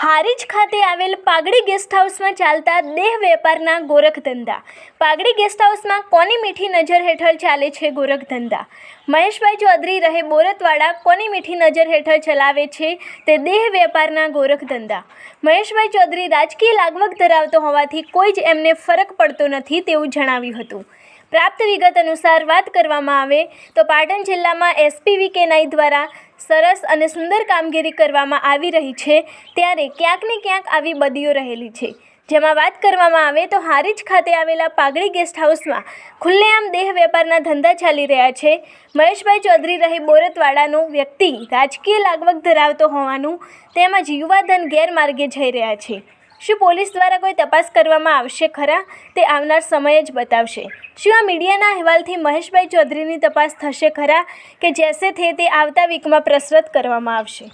હારીજ ખાતે આવેલ પાઘડી ગેસ્ટ હાઉસમાં ચાલતા દેહ વેપારના ગોરખધંધા। પાઘડી ગેસ્ટ હાઉસમાં કોની મીઠી નજર હેઠળ ચાલે છે ગોરખધંધા? મહેશભાઈ ચૌધરી રહે બોરતવાડા કોની મીઠી નજર હેઠળ ચલાવે છે તે દેહ વેપારના ગોરખધંધા? મહેશભાઈ ચૌધરી રાજકીય લાગવગ ધરાવતો હોવાથી કોઈ જ એમને ફરક પડતો નથી તેવું જણાવ્યું હતું। પ્રાપ્ત વિગત અનુસાર વાત કરવામાં આવે તો પાટણ જિલ્લામાં એસપી કે નાઈ દ્વારા સરસ અને સુંદર કામગીરી કરવામાં આવી રહી છે, ત્યારે ક્યાંક ને ક્યાંક આવી બદીઓ રહેલી છે। જેમાં વાત કરવામાં આવે તો હારીજ ખાતે આવેલા પાઘડી ગેસ્ટ હાઉસમાં ખુલ્લેઆમ દેહ વેપારના ધંધા ચાલી રહ્યા છે। મહેશભાઈ ચૌધરી રહી બોરતવાડાનો વ્યક્તિ રાજકીય લાગવગ ધરાવતો હોવાનું તેમજ યુવાધન ગેરમાર્ગે જઈ રહ્યા છે। શું પોલીસ દ્વારા કોઈ તપાસ કરવામાં આવશે ખરા? તે આવનાર સમય જ બતાવશે। શું આ મીડિયાના અહેવાલથી મહેશભાઈ ચૌધરીની તપાસ થશે ખરા કે જૈસે થે તે આવતા વીકમાં પ્રસરત કરવામાં આવશે?